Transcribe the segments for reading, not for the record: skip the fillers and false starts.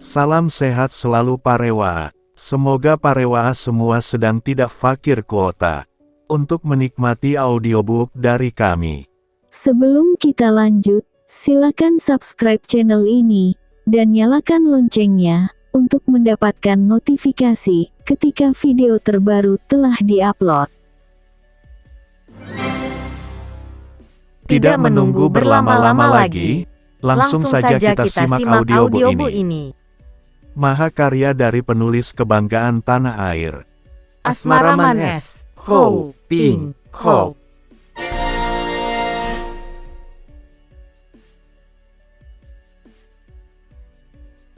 Salam sehat selalu Parewa. Semoga Parewa semua sedang tidak fakir kuota untuk menikmati audiobook dari kami. Sebelum kita lanjut, silakan subscribe channel ini dan nyalakan loncengnya untuk mendapatkan notifikasi ketika video terbaru telah diupload. Tidak menunggu berlama-lama lagi, langsung saja kita simak audiobook ini. Mahakarya dari penulis kebanggaan tanah air, Asmaraman S. Ho Ping Ho.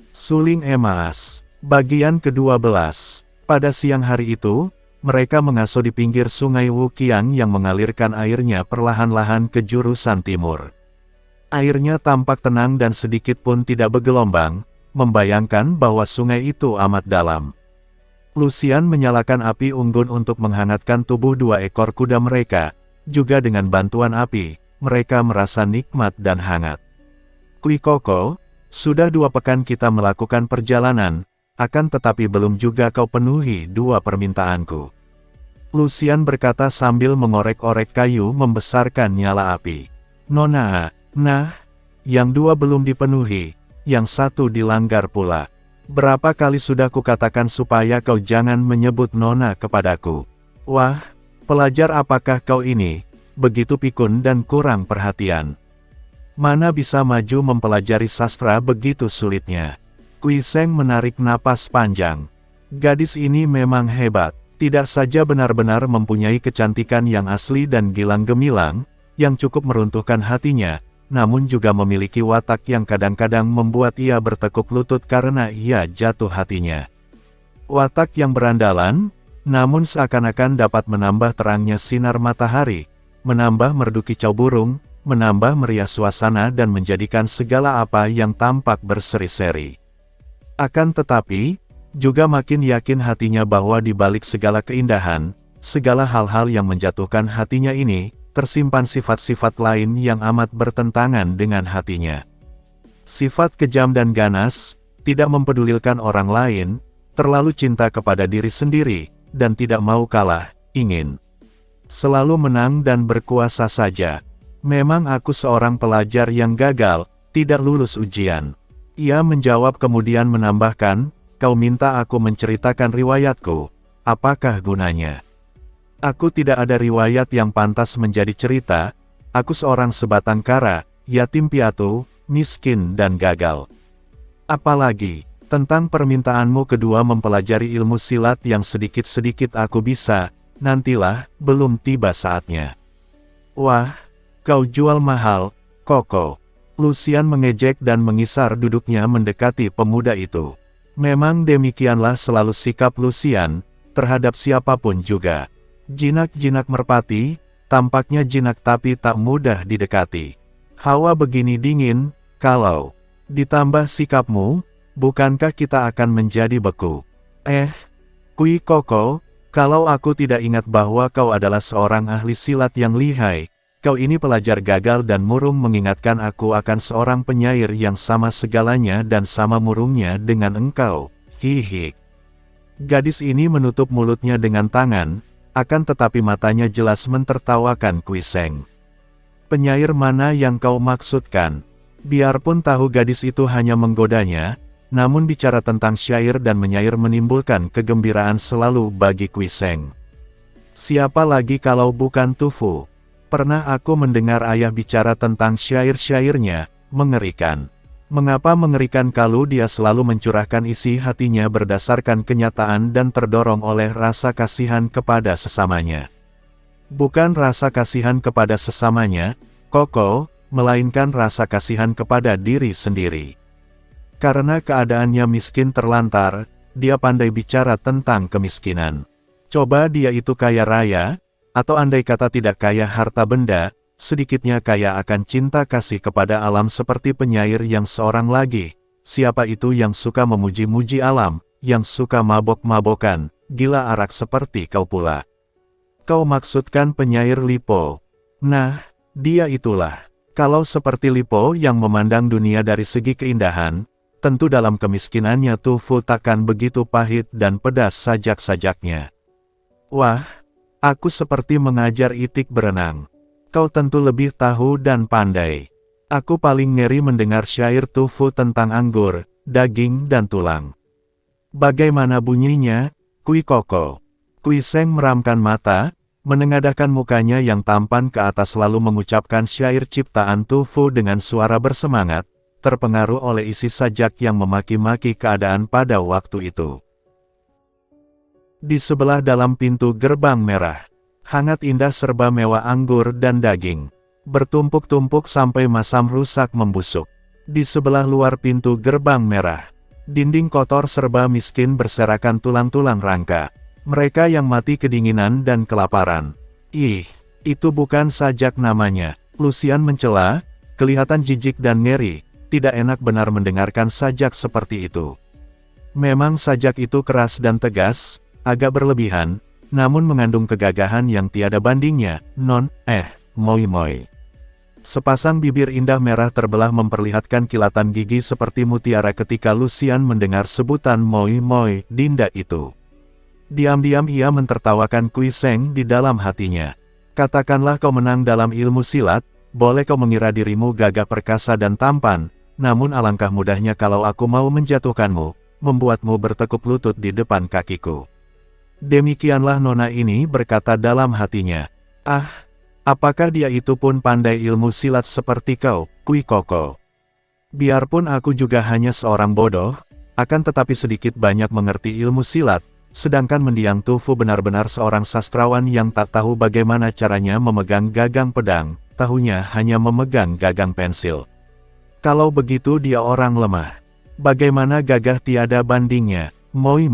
Suling Emas, bagian ke-12. Pada siang hari itu, mereka mengasuh di pinggir sungai Wuqiang yang mengalirkan airnya perlahan-lahan ke jurusan timur. Airnya tampak tenang dan sedikit pun tidak bergelombang, membayangkan bahwa sungai itu amat dalam. Lucian menyalakan api unggun untuk menghangatkan tubuh dua ekor kuda mereka. Juga dengan bantuan api, mereka merasa nikmat dan hangat. Kui Koko, sudah 2 pekan kita melakukan perjalanan, akan tetapi belum juga kau penuhi 2 permintaanku. Lucian berkata sambil mengorek-orek kayu membesarkan nyala api. Nona, nah, yang 2 belum dipenuhi, yang 1 dilanggar pula. Berapa kali sudah kukatakan supaya kau jangan menyebut Nona kepadaku. Wah, pelajar apakah kau ini, begitu pikun dan kurang perhatian. Mana bisa maju mempelajari sastra begitu sulitnya. Kui Seng menarik napas panjang. Gadis ini memang hebat, tidak saja benar-benar mempunyai kecantikan yang asli dan gilang gemilang, yang cukup meruntuhkan hatinya, namun juga memiliki watak yang kadang-kadang membuat ia bertekuk lutut karena ia jatuh hatinya. Watak yang berandalan, namun seakan-akan dapat menambah terangnya sinar matahari, menambah merdu kicau burung, menambah meriah suasana dan menjadikan segala apa yang tampak berseri-seri. Akan tetapi, juga makin yakin hatinya bahwa di balik segala keindahan, segala hal-hal yang menjatuhkan hatinya ini, tersimpan sifat-sifat lain yang amat bertentangan dengan hatinya. Sifat kejam dan ganas, tidak mempedulikan orang lain, terlalu cinta kepada diri sendiri, dan tidak mau kalah, ingin selalu menang dan berkuasa saja. Memang aku seorang pelajar yang gagal, tidak lulus ujian. Ia menjawab kemudian menambahkan, kau minta aku menceritakan riwayatku, apakah gunanya? Aku tidak ada riwayat yang pantas menjadi cerita, aku seorang sebatang kara, yatim piatu, miskin dan gagal. Apalagi, tentang permintaanmu kedua mempelajari ilmu silat yang sedikit-sedikit aku bisa, nantilah, belum tiba saatnya. Wah, kau jual mahal, Koko. Lucian mengejek dan mengisar duduknya mendekati pemuda itu. Memang demikianlah selalu sikap Lucian, terhadap siapapun juga. Jinak-jinak merpati, tampaknya jinak tapi tak mudah didekati. Hawa begini dingin, kalau ditambah sikapmu, bukankah kita akan menjadi beku? Kui Koko, kalau aku tidak ingat bahwa kau adalah seorang ahli silat yang lihai, kau ini pelajar gagal dan murung mengingatkan aku akan seorang penyair yang sama segalanya dan sama murungnya dengan engkau, hihi. Gadis ini menutup mulutnya dengan tangan, akan tetapi matanya jelas mentertawakan Kui Seng. Penyair mana yang kau maksudkan? Biarpun tahu gadis itu hanya menggodanya, namun bicara tentang syair dan menyair menimbulkan kegembiraan selalu bagi Kui Seng. Siapa lagi kalau bukan Tufu? Pernah aku mendengar ayah bicara tentang syair-syairnya, mengerikan. Mengapa mengerikan kalau dia selalu mencurahkan isi hatinya berdasarkan kenyataan dan terdorong oleh rasa kasihan kepada sesamanya? Bukan rasa kasihan kepada sesamanya, Koko, melainkan rasa kasihan kepada diri sendiri. Karena keadaannya miskin terlantar, dia pandai bicara tentang kemiskinan. Coba dia itu kaya raya, atau andai kata tidak kaya harta benda, sedikitnya kaya akan cinta kasih kepada alam seperti penyair yang seorang lagi. Siapa itu yang suka memuji-muji alam, yang suka mabok-mabokan, gila arak seperti kau pula? Kau maksudkan penyair Lipo? Nah, dia itulah. Kalau seperti Lipo yang memandang dunia dari segi keindahan, tentu dalam kemiskinannya Tu Fu takkan begitu pahit dan pedas sajak-sajaknya. Wah, aku seperti mengajar itik berenang. Kau tentu lebih tahu dan pandai. Aku paling ngeri mendengar syair Tu Fu tentang anggur, daging dan tulang. Bagaimana bunyinya? Kui Koko. Kui Seng meramkan mata, menengadahkan mukanya yang tampan ke atas lalu mengucapkan syair ciptaan Tu Fu dengan suara bersemangat, terpengaruh oleh isi sajak yang memaki-maki keadaan pada waktu itu. Di sebelah dalam pintu gerbang merah, hangat indah serba mewah anggur dan daging, bertumpuk-tumpuk sampai masam rusak membusuk. Di sebelah luar pintu gerbang merah, dinding kotor serba miskin berserakan tulang-tulang rangka. Mereka yang mati kedinginan dan kelaparan. Ih, itu bukan sajak namanya. Lucian mencela, kelihatan jijik dan ngeri. Tidak enak benar mendengarkan sajak seperti itu. Memang sajak itu keras dan tegas, agak berlebihan, namun mengandung kegagahan yang tiada bandingnya. Moi. Sepasang bibir indah merah terbelah memperlihatkan kilatan gigi seperti mutiara ketika Lucian mendengar sebutan moi Dinda itu. Diam-diam ia mentertawakan Kui Seng di dalam hatinya. Katakanlah kau menang dalam ilmu silat, boleh kau mengira dirimu gagah perkasa dan tampan, namun alangkah mudahnya kalau aku mau menjatuhkanmu, membuatmu bertekuk lutut di depan kakiku. Demikianlah nona ini berkata dalam hatinya. Ah, apakah dia itu pun pandai ilmu silat seperti kau, Kui Koko? Biarpun aku juga hanya seorang bodoh, akan tetapi sedikit banyak mengerti ilmu silat, sedangkan mendiang Tu Fu benar-benar seorang sastrawan yang tak tahu bagaimana caranya memegang gagang pedang, tahunya hanya memegang gagang pensil. Kalau begitu dia orang lemah. Bagaimana gagah tiada bandingnya, moi,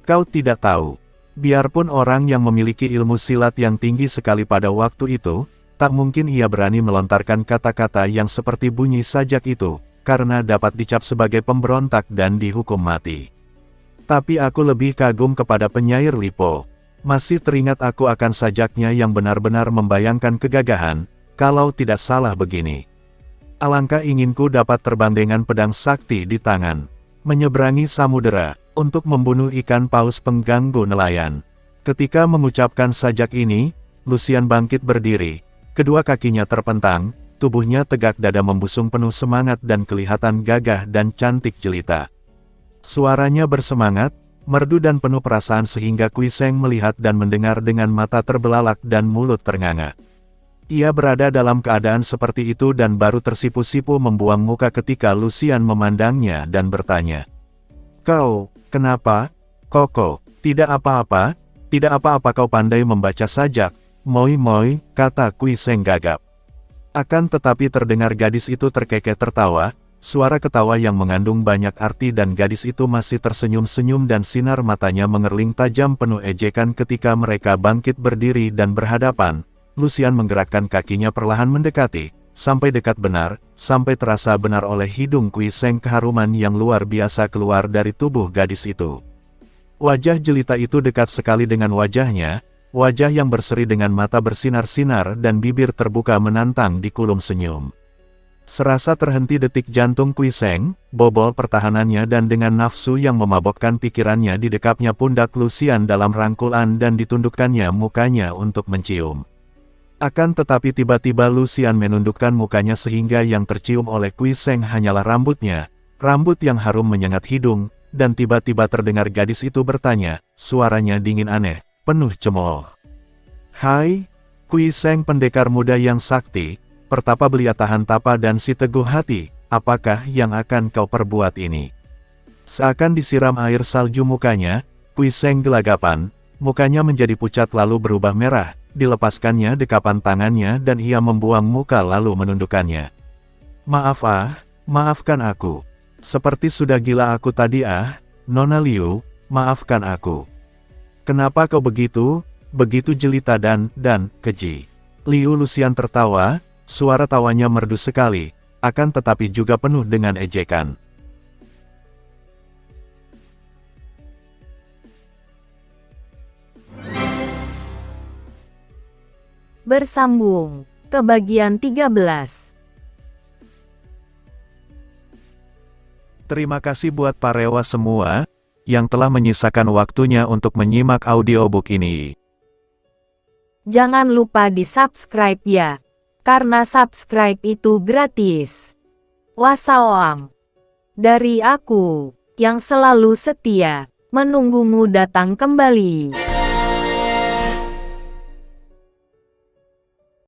kau tidak tahu. Biarpun orang yang memiliki ilmu silat yang tinggi sekali pada waktu itu, tak mungkin ia berani melontarkan kata-kata yang seperti bunyi sajak itu, karena dapat dicap sebagai pemberontak dan dihukum mati. Tapi aku lebih kagum kepada penyair Lipo. Masih teringat aku akan sajaknya yang benar-benar membayangkan kegagahan, kalau tidak salah begini. Alangkah inginku dapat terbang dengan pedang sakti di tangan, menyeberangi samudera, untuk membunuh ikan paus pengganggu nelayan. Ketika mengucapkan sajak ini, Lucian bangkit berdiri, kedua kakinya terpentang, tubuhnya tegak dada membusung penuh semangat dan kelihatan gagah dan cantik jelita. Suaranya bersemangat, merdu dan penuh perasaan sehingga Kui Seng melihat dan mendengar dengan mata terbelalak dan mulut ternganga. Ia berada dalam keadaan seperti itu dan baru tersipu-sipu membuang muka ketika Lucian memandangnya dan bertanya. Kau, kenapa? Koko, tidak apa-apa kau pandai membaca sajak, moi, kata Kui Seng gagap. Akan tetapi terdengar gadis itu terkekeh tertawa, suara ketawa yang mengandung banyak arti dan gadis itu masih tersenyum-senyum dan sinar matanya mengerling tajam penuh ejekan ketika mereka bangkit berdiri dan berhadapan. Lucian menggerakkan kakinya perlahan mendekati, sampai dekat benar, sampai terasa benar oleh hidung Kui Seng keharuman yang luar biasa keluar dari tubuh gadis itu. Wajah jelita itu dekat sekali dengan wajahnya, wajah yang berseri dengan mata bersinar-sinar dan bibir terbuka menantang di kulum senyum. Serasa terhenti detik jantung Kui Seng, bobol pertahanannya dan dengan nafsu yang memabokkan pikirannya didekapnya pundak Lucian dalam rangkulan dan ditundukkannya mukanya untuk mencium. Akan tetapi tiba-tiba Lucian menundukkan mukanya sehingga yang tercium oleh Kui Seng hanyalah rambutnya, rambut yang harum menyengat hidung, dan tiba-tiba terdengar gadis itu bertanya, suaranya dingin aneh, penuh cemooh. Hai, Kui Seng pendekar muda yang sakti, pertapa belia tahan tapa dan si teguh hati, apakah yang akan kau perbuat ini? Seakan disiram air salju mukanya, Kui Seng gelagapan, mukanya menjadi pucat lalu berubah merah. Dilepaskannya dekapan tangannya dan ia membuang muka lalu menundukkannya. Maafkan aku. Seperti sudah gila aku tadi Nona Liu, maafkan aku. Kenapa kau begitu jelita dan keji? Liu Lucian tertawa, suara tawanya merdu sekali, akan tetapi juga penuh dengan ejekan. Bersambung ke bagian 13. Terima kasih buat Parewa semua, yang telah menyisakan waktunya untuk menyimak audiobook ini. Jangan lupa di-subscribe ya. Karena subscribe itu gratis. Wassalam. Dari aku, yang selalu setia, menunggumu datang kembali.